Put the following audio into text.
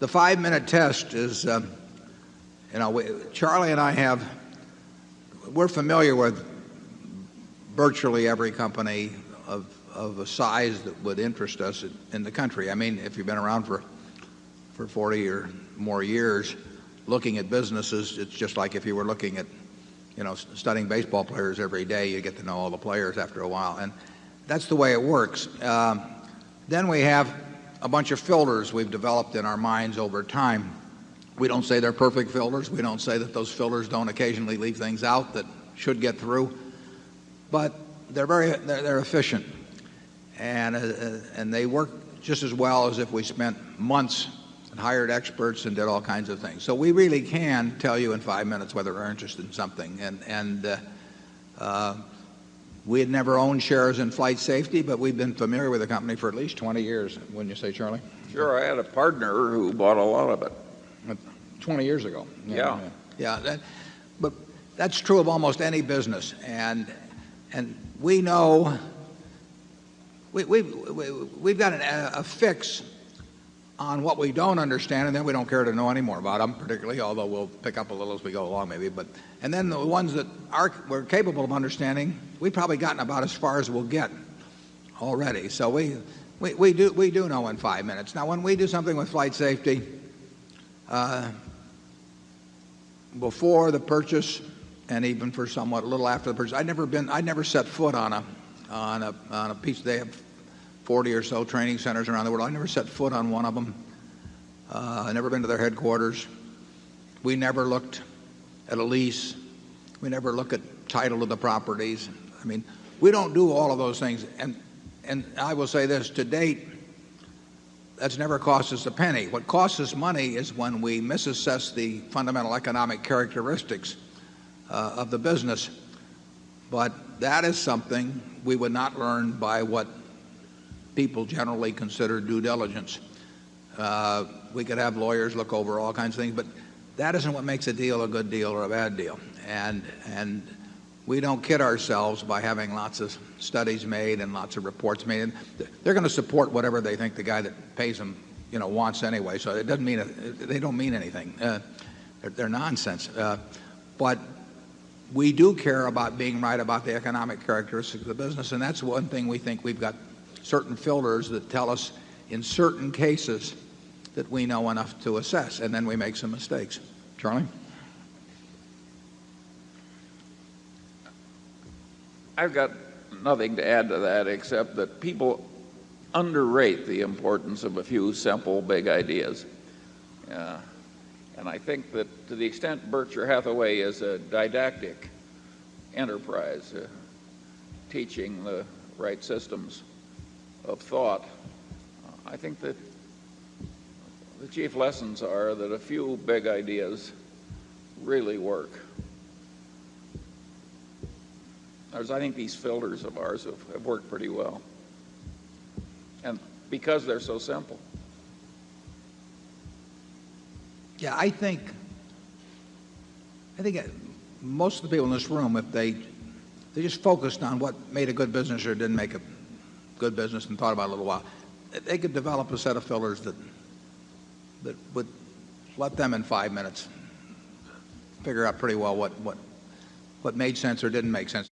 the 5-minute test is, Charlie and I we're familiar with virtually every company of a size that would interest us in the country. I mean, if you've been around for 40 or more years looking at businesses, it's just like if you were looking at, studying baseball players every day, you get to know all the players after a while. And that's the way it works. Then we have a bunch of filters we've developed in our minds over time. We don't say they're perfect filters. We don't say that those filters don't occasionally leave things out that should get through. But they're efficient. And they work just as well as if we spent months and hired experts and did all kinds of things. So we really can tell you in 5 minutes whether we're interested in something. We had never owned shares in Flight Safety, but we've been familiar with the company for at least 20 years, wouldn't you say, Charlie? Sure, I had a partner who bought a lot of it. 20 years ago. Yeah. But that's true of almost any business. And we know we've got a fix on what we don't understand, and then we don't care to know any more about them, particularly, although we'll pick up a little as we go along maybe. And then the ones that we're capable of understanding, we've probably gotten about as far as we'll get already. So we do know in 5 minutes. Now, when we do something with Flight Safety, before the purchase and even for somewhat a little after the purchase, I'd never set foot on a piece. They have 40 or so training centers around the world. I never set foot on one of them. I never been to their headquarters. We never looked at a lease. We never look at title of the properties. I mean, we don't do all of those things. And I will say this, to date, that's never cost us a penny. What costs us money is when we misassess the fundamental economic characteristics of the business. But that is something we would not learn by what people generally consider due diligence. We could have lawyers look over all kinds of things, but that isn't what makes a deal a good deal or a bad deal. And we don't kid ourselves by having lots of studies made and lots of reports made. And they're going to support whatever they think the guy that pays them, wants anyway. So it doesn't mean they don't mean anything. They're nonsense. But we do care about being right about the economic characteristics of the business, and that's one thing we think we've got certain filters that tell us in certain cases that we know enough to assess, and then we make some mistakes. Charlie? I've got nothing to add to that except that people underrate the importance of a few simple, big ideas. And I think that to the extent Berkshire Hathaway is a didactic enterprise, teaching the right systems of thought, I think that the chief lessons are that a few big ideas really work. I think these filters of ours have worked pretty well. And because they're so simple. Yeah, I think most of the people in this room, if they just focused on what made a good business or didn't make a good business and thought about it a little while, they could develop a set of filters that would let them in 5 minutes figure out pretty well what made sense or didn't make sense.